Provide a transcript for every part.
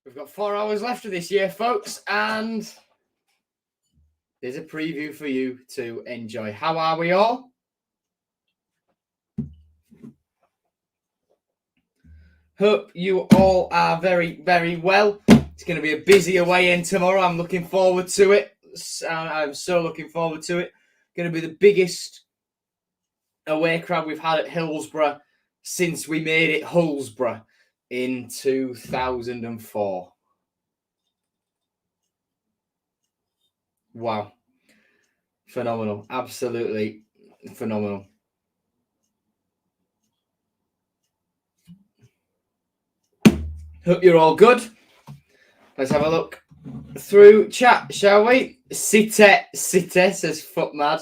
We've got 4 hours left of this year, folks, and there's a preview for you to enjoy. How are we all? Hope you all are very, very well. It's going to be a busy away end tomorrow. I'm looking forward to it. I'm so looking forward to it. Going to be the biggest away crowd we've had at Hillsborough since we made it Hullsborough in 2004. Wow. Phenomenal. Absolutely phenomenal. Hope you're all good. Let's have a look through chat, shall we? Site says foot mad.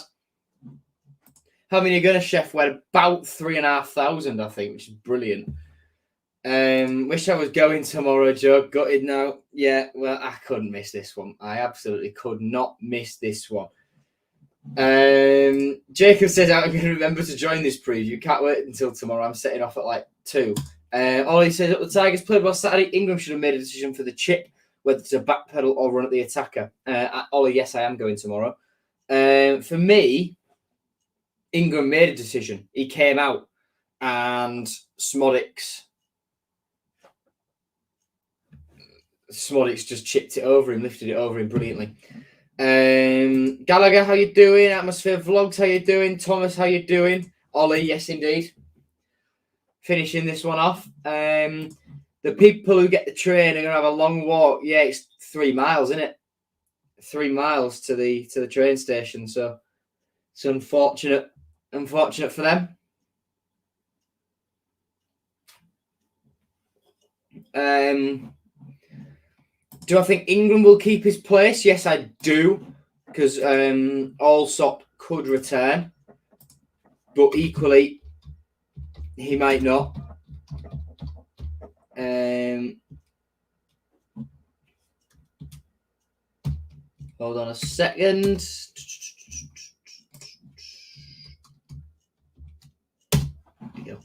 How many are going to Chef? We're about 3,500, I think, which is brilliant. Wish I was going tomorrow, Joe. Gutted now. Yeah, well, I couldn't miss this one. I absolutely could not miss this one. Jacob says, I'm going to remember to join this preview. Can't wait until tomorrow. I'm setting off at like 2. Ollie says, the Tigers played well Saturday. England should have made a decision for the chip, whether to backpedal or run at the attacker. Ollie, yes, I am going tomorrow. For me, England made a decision. He came out and Smodics just chipped it over him, lifted it over him brilliantly. Gallagher, how you doing? Atmosphere Vlogs, how you doing? Thomas, how you doing? Ollie, yes indeed. Finishing this one off. The people who get the train are going to have a long walk. Yeah, it's 3 miles, isn't it? 3 miles to the train station. So it's unfortunate for them. Do I think England will keep his place? Yes, I do, because Allsop could return, but equally he might not. Hold on a second. There you go.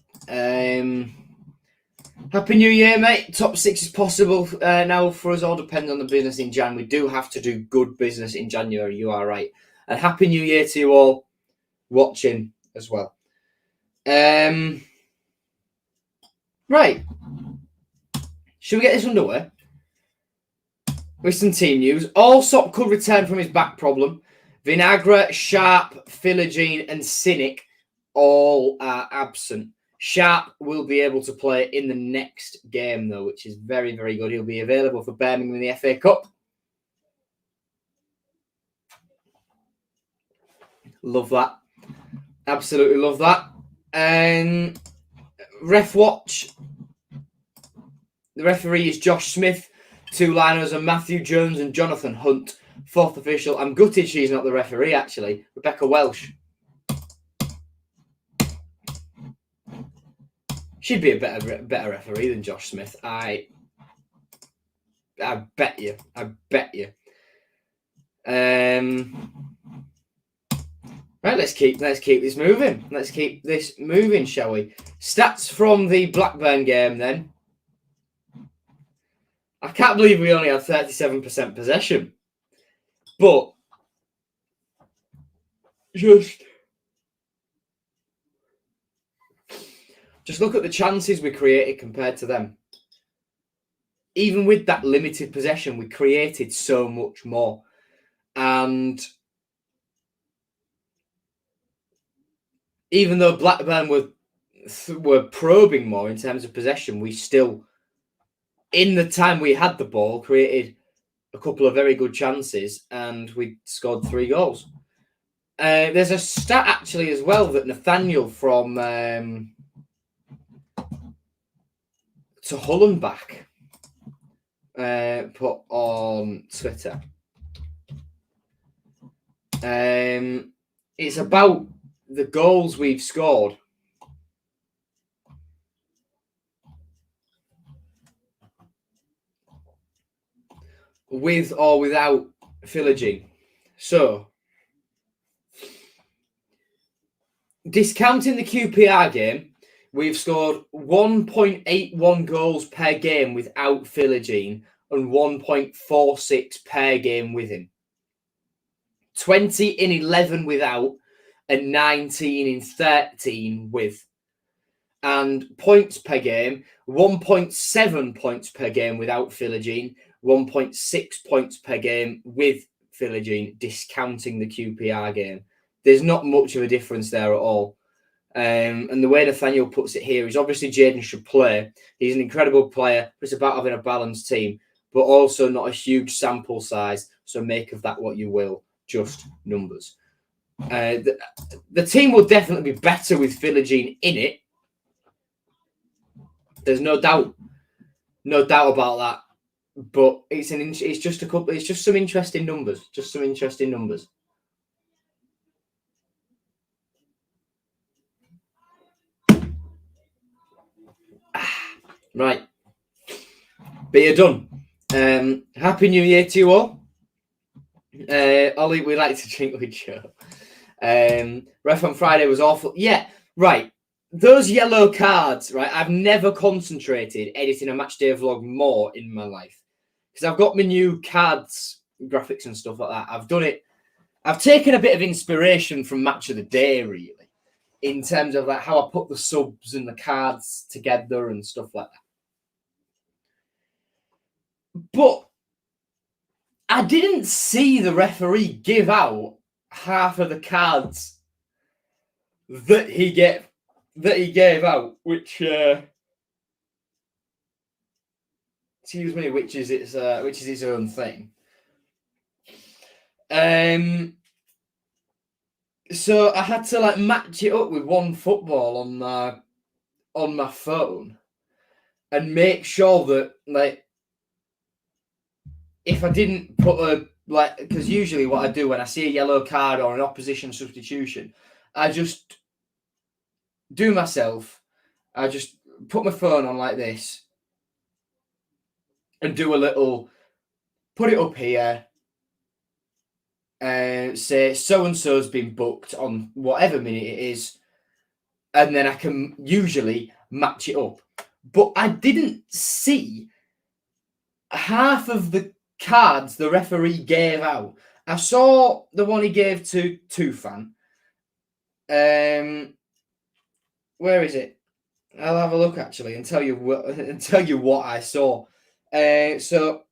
Happy New Year, mate. Top 6 is possible now for us. All depends on the business in Jan. We do have to do good business in January. You are right. And Happy New Year to you all watching as well. Right. Should we get this underway? With some team news. Allsop could return from his back problem. Vinagre, Sharp, Philogene and Cynic all are absent. Sharp will be able to play in the next game, though, which is very, very good. He'll be available for Birmingham in the FA Cup. Love that. Absolutely love that. Ref watch. The referee is Josh Smith. 2 liners are Matthew Jones and Jonathan Hunt. 4th official. I'm gutted she's not the referee, actually. Rebecca Welsh. She'd be a better referee than Josh Smith. I bet you. I bet you. Right, let's keep this moving. Let's keep this moving, shall we? Stats from the Blackburn game, then. I can't believe we only had 37% possession. But just look at the chances we created compared to them. Even with that limited possession, we created so much more. And even though Blackburn were probing more in terms of possession, we still, in the time we had the ball, created a couple of very good chances and we scored 3 goals. There's a stat actually as well that Nathaniel from to Hullenbach put on Twitter. It's about the goals we've scored. With or without Philogene. So, discounting the QPR game, we've scored 1.81 goals per game without Philogene, and 1.46 per game with him. 20 in 11 without, and 19 in 13 with. And points per game, 1.7 points per game without Philogene, 1.6 points per game with Philogene, discounting the QPR game. There's not much of a difference there at all. And the way Nathaniel puts it here is obviously Jaden should play. He's an incredible player. It's about having a balanced team, but also not a huge sample size. So make of that what you will, just numbers. The team will definitely be better with Philogene in it. There's no doubt about that. But it's just some interesting numbers. Just some interesting numbers. Right. But you're done. Happy New Year to you all. Ollie, we like to drink with Joe. Ref on Friday was awful. Yeah, right. Those yellow cards, right? I've never concentrated editing a Matchday vlog more in my life. Because I've got my new cards, graphics and stuff like that. I've done it. I've taken a bit of inspiration from Match of the Day, really, in terms of like how I put the subs and the cards together and stuff like that. But I didn't see the referee give out half of the cards that he gave out, which excuse me, which is its own thing. So I had to like match it up with one football on my phone and make sure that like if I didn't put a like because usually what I do when I see a yellow card or an opposition substitution, I just do myself. I just put my phone on like this and do a little, put it up here, say so-and-so's been booked on whatever minute it is, and then I can usually match it up. But I didn't see half of the cards the referee gave out. I saw the one he gave to Tufan. Where is it? I'll have a look actually and tell you what I saw. So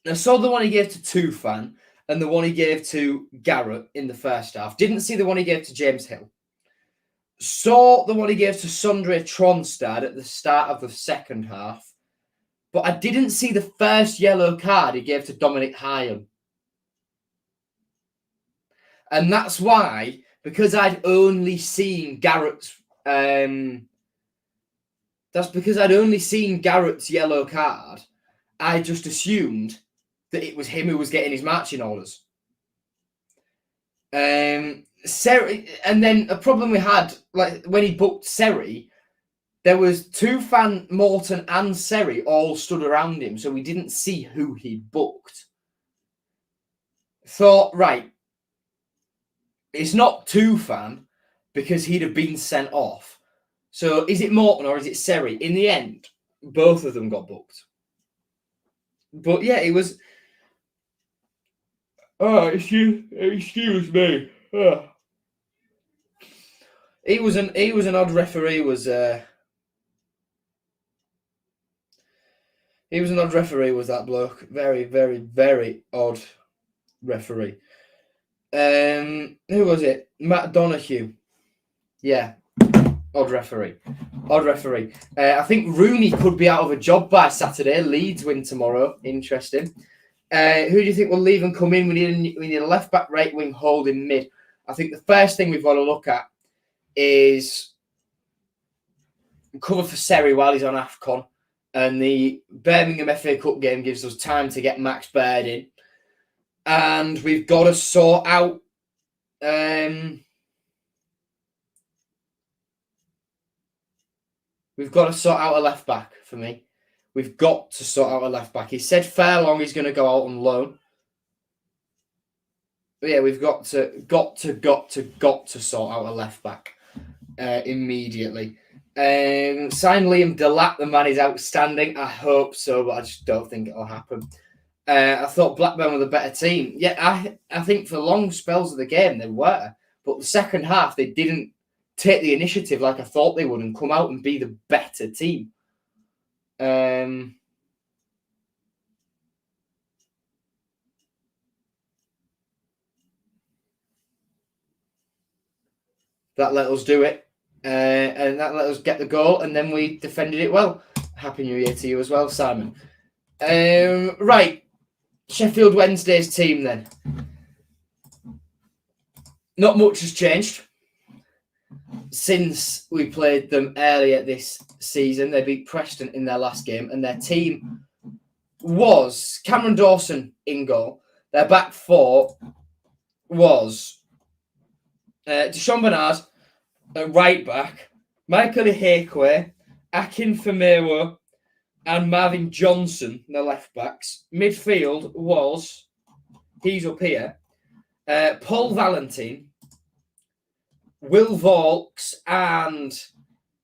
I saw the one he gave to Tufan and the one he gave to Garrett in the first half. Didn't see the one he gave to James Hill. Saw the one he gave to Sondre Tronstad at the start of the second half. But I didn't see the first yellow card he gave to Dominic Hyam. And that's why, because I'd only seen Garrett's yellow card, I just assumed that it was him who was getting his marching orders. Seri, and then a problem we had, like when he booked Seri, there was Tufan, Morton, and Seri all stood around him, so we didn't see who he booked. Thought, right, it's not Tufan because he'd have been sent off. So is it Morton or is it Seri? In the end, both of them got booked. But yeah, it was. Oh, excuse me. Oh. He was an odd referee. He was an odd referee. Was that bloke? Very, very, very odd referee. Who was it? Matt Donahue. Yeah, odd referee. I think Rooney could be out of a job by Saturday. Leeds win tomorrow. Interesting. Who do you think will leave and come in? We need a left back, right wing, holding mid. I think the first thing we've got to look at is cover for Seri while he's on AFCON. And the Birmingham FA Cup game gives us time to get Max Baird in. And we've got to sort out a left back for me. We've got to sort out a left back. He said Fairlong is going to go out on loan. But yeah, we've got to sort out a left back immediately. Sign Liam Delap. The man is outstanding. I hope so, but I just don't think it'll happen. I thought Blackburn were the better team. Yeah, I think for long spells of the game they were, but the second half they didn't take the initiative like I thought they would and come out and be the better team. That let us do it, and that let us get the goal, and then we defended it well. Happy New Year to you as well, Simon. Right, Sheffield Wednesday's team then. Not much has changed since we played them earlier this season. They beat Preston in their last game, and their team was Cameron Dawson in goal. Their back four was Deshaun Bernard at right back, Michael Ihekwe, Akin Famewo, and Marvin Johnson, the left backs. Midfield was, he's up here, Paul Valentin, Will Vaulks, and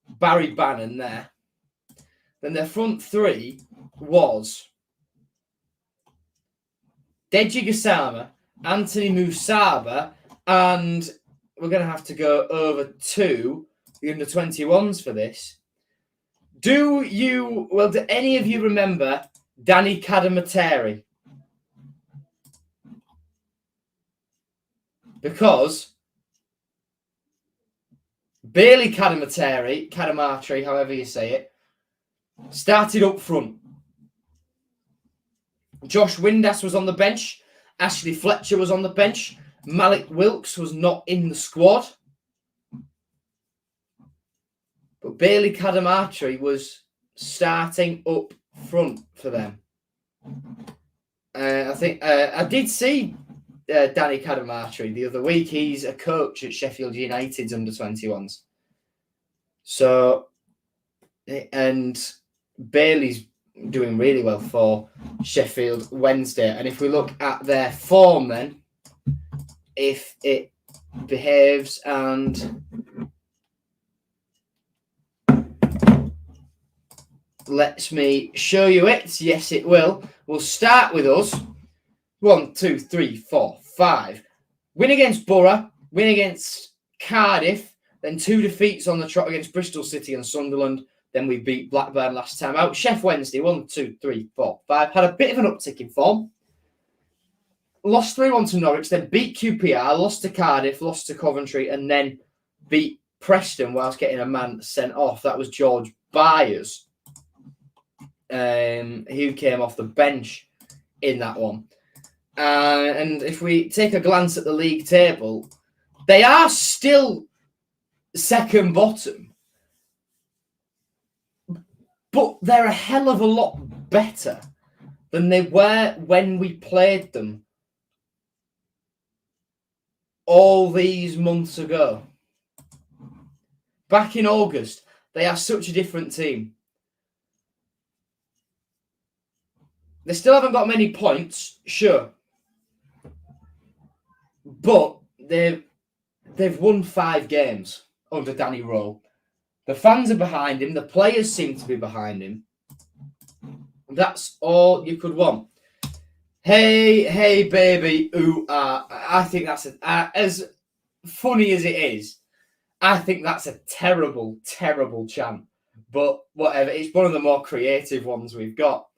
Barry Bannon there. Then their front three was Deji Gassama, Anthony Musaba, and we're going to have to go over to the under-21s for this. Do any of you remember Danny Cadamateri? Because Bailey Cadamateri, however you say it, started up front. Josh Windass was on the bench. Ashley Fletcher was on the bench. Malik Wilkes was not in the squad. But Bailey Cadamateri was starting up front for them. I think I did see Danny Cadamateri the other week. He's a coach at Sheffield United's under-21s. So, and Bailey's doing really well for Sheffield Wednesday. And if we look at their form then, if it behaves and lets me show you it, yes it will. We'll start with us. 1, 2, 3, 4, 5. Win against Borough, win against Cardiff, then 2 defeats on the trot against Bristol City and Sunderland. Then we beat Blackburn last time out. Sheffield Wednesday, 1, 2, 3, 4, 5. Had a bit of an uptick in form. Lost 3-1 to Norwich, then beat QPR, lost to Cardiff, lost to Coventry, and then beat Preston whilst getting a man sent off. That was George Byers, who came off the bench in that one. And if we take a glance at the league table, they are still second bottom, but they're a hell of a lot better than they were when we played them all these months ago. Back in August, they are such a different team. They still haven't got many points, sure. But they've won 5 games under Danny Rowe. The fans are behind him. The players seem to be behind him. That's all you could want. Hey, baby, ooh, I think that's as funny as it is. I think that's a terrible, terrible chant. But whatever, it's one of the more creative ones we've got.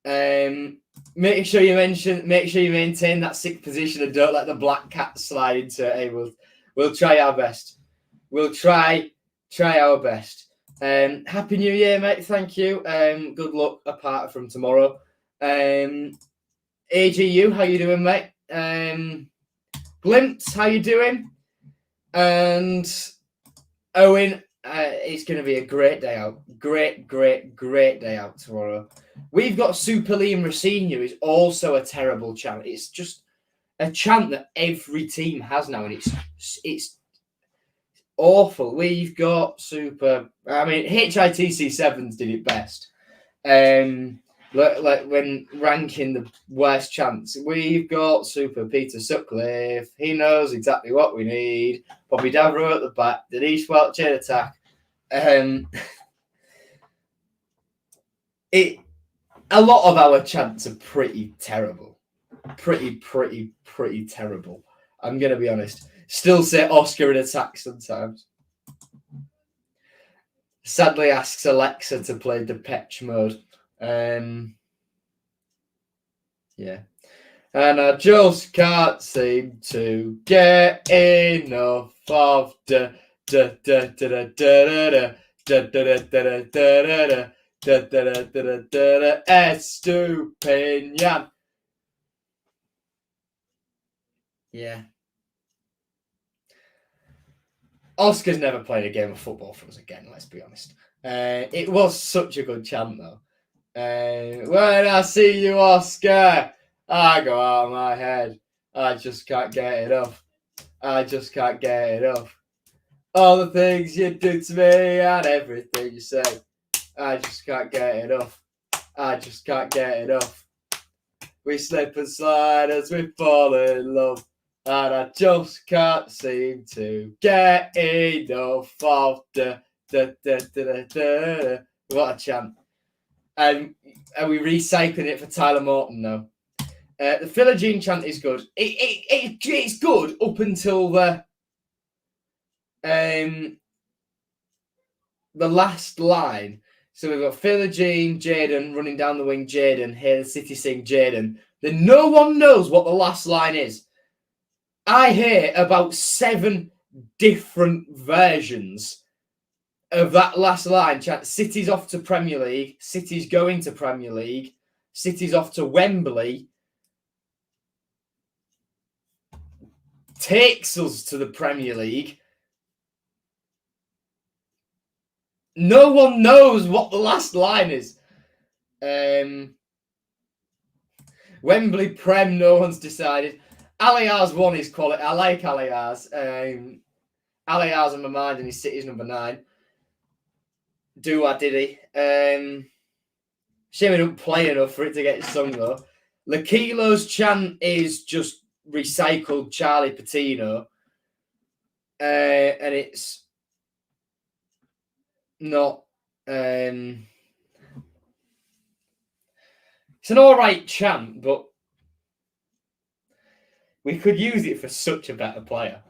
Make sure you maintain that 6th position and don't let the black cat slide into it. Hey, we'll try our best. We'll try our best. Happy New Year, mate. Thank you. Good luck apart from tomorrow. AGU, how you doing, mate? Glimpse, how you doing? And Owen, it's going to be a great day out. Great day out tomorrow. We've got Super Liam Racine, who is also a terrible chant. It's just a chant that every team has now, and it's awful. We've got Super... I mean, HITC 7s did it best. Like when ranking the worst chants, we've got Super Peter Sutcliffe. He knows exactly what we need. Bobby Davro at the back. Denise Welch in attack. A lot of our chants are pretty terrible. Pretty terrible. I'm going to be honest. Still say Oscar in attack sometimes. Sadly asks Alexa to play Depeche Mode. Yeah. And I just can't seem to get enough of Estupinian. Yeah. Oscar's never played a game of football for us again, let's be honest. It was such a good chant, though. When I see you, Oscar, I go out of my head. I just can't get enough. I just can't get enough. All the things you do to me and everything you say. I just can't get enough. I just can't get enough. We slip and slide as we fall in love. And I just can't seem to get enough of What a chant. And are we recycling it for Tyler Morton now? The Philogene chant is good. It's good up until the last line. So we've got Philogene, Jaden running down the wing, Jaden, hear the city sing Jaden. Then no one knows what the last line is. I hear about 7 different versions of that last line. City's off to Premier League. City's going to Premier League. City's off to Wembley. Takes us to the Premier League. No one knows what the last line is. Wembley Prem, no one's decided. Aliar's one is quality. I like Aliar's. Aliar's on my mind and his City's number 9. Did he? Shame he don't play enough for it to get sung though. Lakilo's chant is just recycled Charlie Patino. And it's not it's an alright chant, but we could use it for such a better player.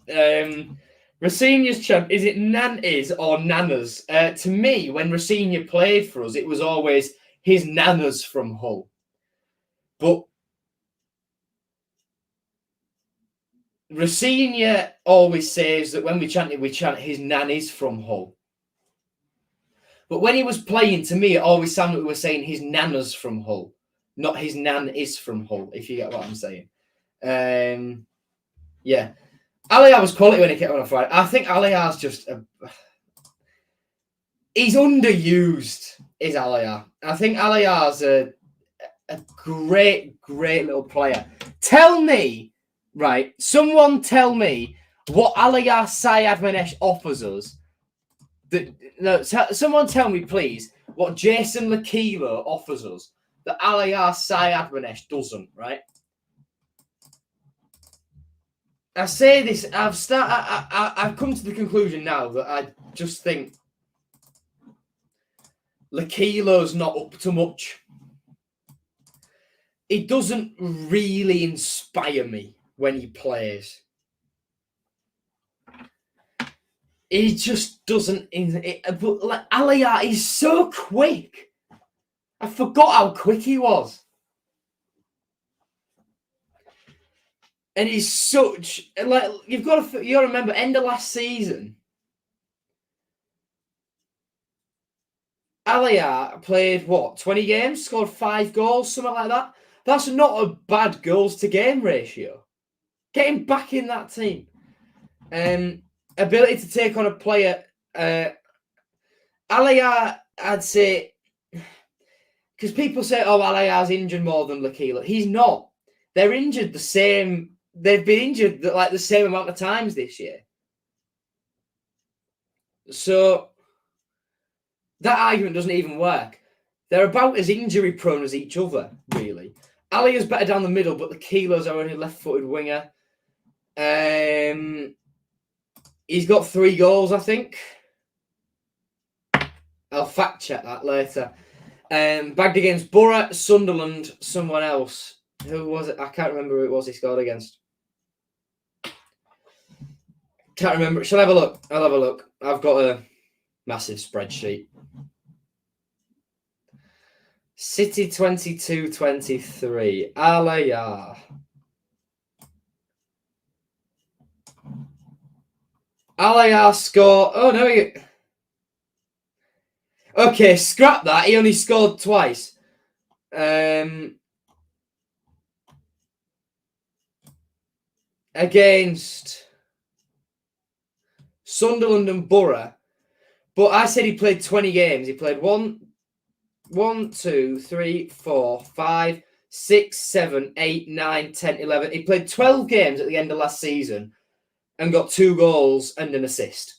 Rafinha's chant, is it Nanties or Nanas? To me, when Rafinha played for us, it was always his Nanas from Hull. But Rafinha always says that when we chant his nannies from Hull. But when he was playing, to me, it always sounded like we were saying his nanas from Hull, not his nan is from Hull, if you get what I'm saying. Yeah. Aliar was quality when he came on Friday. I think Aliar's just... he's underused, is Aliar. I think Aliar's a great little player. Tell me, right, someone tell me what Aliar Sayadmanesh offers us. Someone tell me, please, what Jason Lakilo offers us that Aliar Sayadmanesh doesn't, right? I say this, I've come to the conclusion now that I just think Lakilo's not up to much. He doesn't really inspire me when he plays. He just doesn't. But like Aliar, he's so quick. I forgot how quick he was. And he's such like you got to remember end of last season. Aliar played 20 games, scored 5 goals, something like that. That's not a bad goals to game ratio. Get him back in that team. Ability to take on a player. Aliar, I'd say, because people say, "Oh, Aliar's injured more than Lakilo." He's not. They're injured the same. They've been injured like the same amount of times this year. So that argument doesn't even work. They're about as injury prone as each other, really. Aliar's better down the middle, but Lakilo's our only left-footed winger. He's got 3 goals, I think. I'll fact check that later. Bagged against Borough, Sunderland, someone else. Who was it? I can't remember who it was he scored against. Can't remember. Shall I have a look? I'll have a look. I've got a massive spreadsheet. City 22-23. Alaya. Alaya score. Oh no. Okay, scrap that. He only scored twice. Against Sunderland and Borough. But I said he played 20 games. He played 1, 2, 3, 4, 5, 6, 7, 8, 9, 10, 11. He played 12 games at the end of last season and got 2 goals and an assist.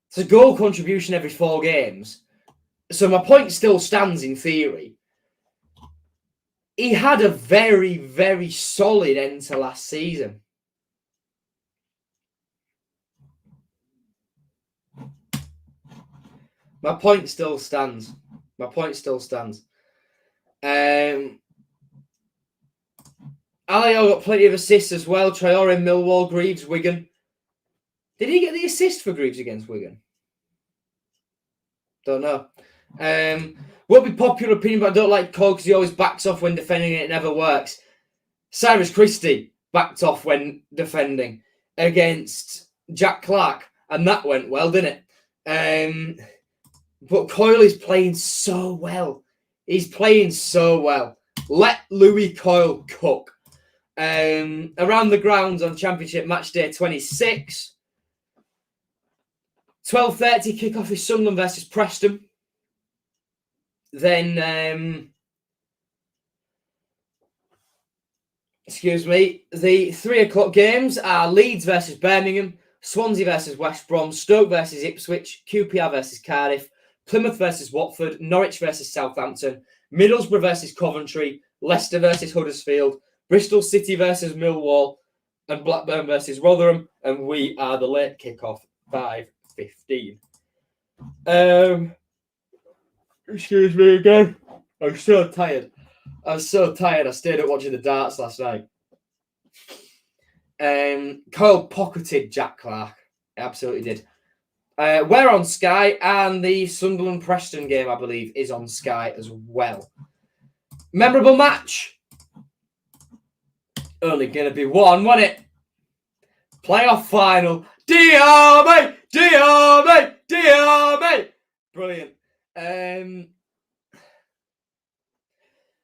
It's a goal contribution every 4 games. So my point still stands in theory. He had a very, very solid end to last season. My point still stands. Alio got plenty of assists as well. Traore, Millwall, Greaves, Wigan. Did he get the assist for Greaves against Wigan? Don't know. Won't be popular opinion, but I don't like Cole because he always backs off when defending and it never works. Cyrus Christie backed off when defending against Jack Clark, and that went well, didn't it? But Coyle is playing so well. He's playing so well. Let Louis Coyle cook. Around the grounds on Championship Matchday 26. 12:30 kickoff is Sunderland versus Preston. Then, the 3 o'clock games are Leeds versus Birmingham, Swansea versus West Brom, Stoke versus Ipswich, QPR versus Cardiff, Plymouth versus Watford, Norwich versus Southampton, Middlesbrough versus Coventry, Leicester versus Huddersfield, Bristol City versus Millwall, and Blackburn versus Rotherham. And we are the late kickoff, 5:15. Excuse me again. I'm so tired. I stayed up watching the darts last night. Coyle pocketed Jack Clark. Absolutely did. We're on Sky, and the Sunderland-Preston game, I believe, is on Sky as well. Memorable match. Only going to be one, wasn't it? Playoff final. Diame! Diame! Diame! Brilliant.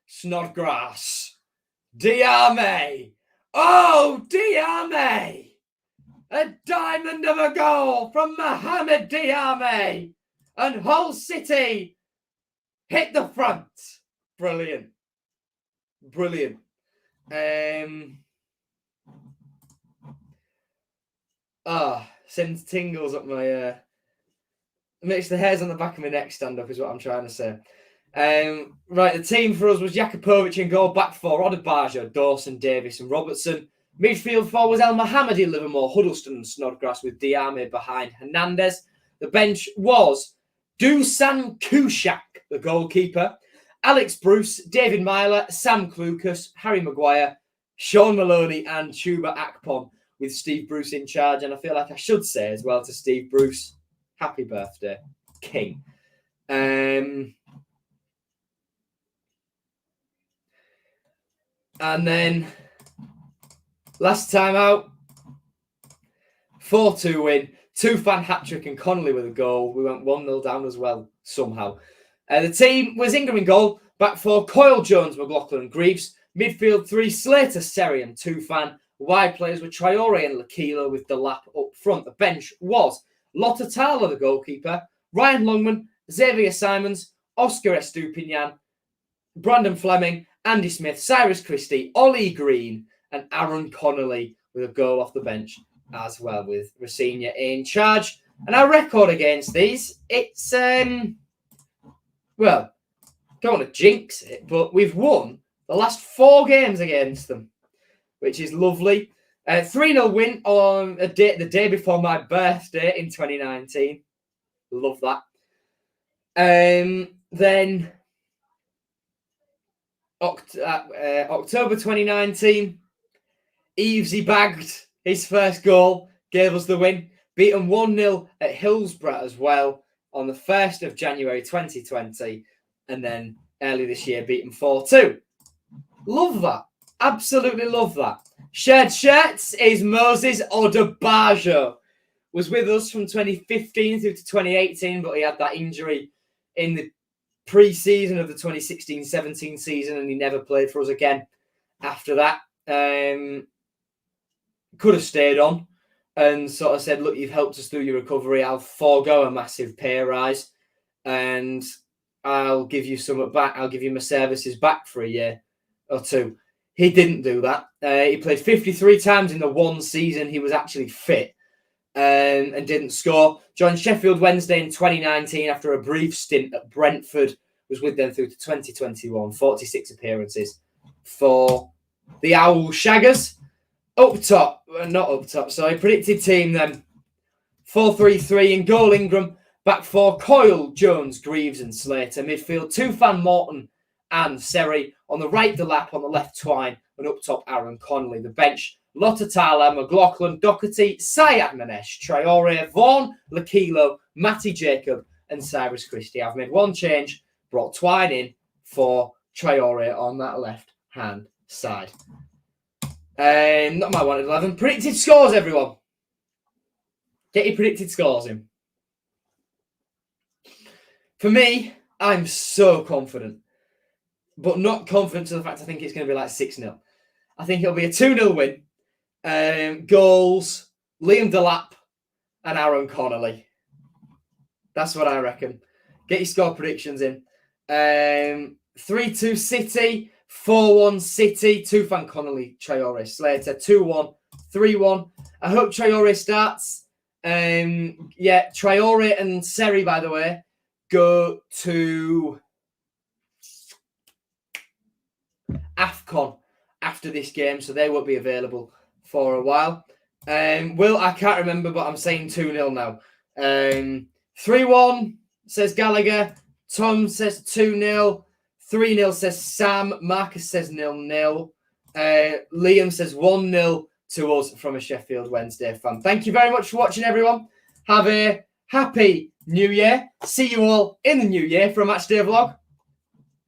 Snodgrass. Diame! Oh, Diame! A diamond of a goal from Mohamed Diame. And Hull City hit the front. Brilliant. Brilliant. Sends tingles up my... makes the hairs on the back of my neck stand up is what I'm trying to say. Right, the team for us was Jakupovic in goal, back 4, Odebajo, Dawson, Davis and Robertson. Midfield 4 was El Mohammadi, Livermore, Huddleston and Snodgrass with Diame behind Hernandez. The bench was Dusan Kushak, the goalkeeper, Alex Bruce, David Myler, Sam Clucas, Harry Maguire, Sean Maloney and Chuba Akpom with Steve Bruce in charge. And I feel like I should say as well to Steve Bruce, happy birthday, King. And then last time out, 4-2 win, 2-fan hat-trick and Connolly with a goal. We went 1-0 down as well, somehow. The team was Ingram in goal, back 4, Coyle, Jones, McLaughlin and Greaves. Midfield 3, Slater, Seri and 2-fan. Wide players were Traore and Lakila with the lap up front. The bench was Lotatala, the goalkeeper, Ryan Longman, Xavier Simons, Oscar Estupinian, Brandon Fleming, Andy Smith, Cyrus Christie, Ollie Green, and Aaron Connolly with a goal off the bench as well, with Rosina in charge. And our record against these, it's, don't want to jinx it, but we've won the last 4 games against them, which is lovely. 3-0 win on the day before my birthday in 2019. Love that. Then October 2019, Evesy bagged his first goal, gave us the win. Beat them 1-0 at Hillsborough as well on the 1st of January 2020. And then early this year, beat them 4-2. Love that. Absolutely love that. Shared shirts is Moses Odebajo. Was with us from 2015 through to 2018, but he had that injury in the pre-season of the 2016-17 season, and he never played for us again after that. Could have stayed on and sort of said, look, you've helped us through your recovery. I'll forego a massive pay rise and I'll give you some back. I'll give you my services back for a year or two. He didn't do that. He played 53 times in the one season he was actually fit and didn't score. Joined Sheffield Wednesday in 2019 after a brief stint at Brentford. Was with them through to 2021. 46 appearances for the Owl Shaggers. Sorry, predicted team then. 4-3-3 in goal Ingram. Back four, Coyle, Jones, Greaves and Slater. Midfield, Tufan, Morton and Seri. On the right, Delap. On the left, Twine. And up top, Aaron Connolly. The bench, Lotatala, McLaughlin, Doherty, Syed Manesh, Traore, Vaughan, Lakilo, Matty Jacob and Cyrus Christie. I've made one change, brought Twine in for Traore on that left-hand side. Not my 1 at 11. Predicted scores, everyone. Get your predicted scores in. For me, I'm so confident. But not confident to the fact I think it's going to be like 6-0. I think it'll be a 2-0 win. Goals, Liam Delap and Aaron Connolly. That's what I reckon. Get your score predictions in. 3-2 City. 4-1 City, Tufan, Connolly, Traore, Slater, 2-1, 3-1. I hope Traore starts. Traore and Seri, by the way, go to AFCON after this game, so they won't be available for a while. Will, I can't remember, but I'm saying 2-0 now. 3-1, says Gallagher. Tom says 2-0. 3-0 says Sam. Marcus says 0-0. Liam says 1-0 to us from a Sheffield Wednesday fan. Thank you very much for watching, everyone. Have a happy New Year. See you all in the new year for a Matchday vlog.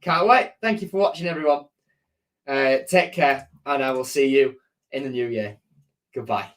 Can't wait. Thank you for watching, everyone. Take care, and I will see you in the new year. Goodbye.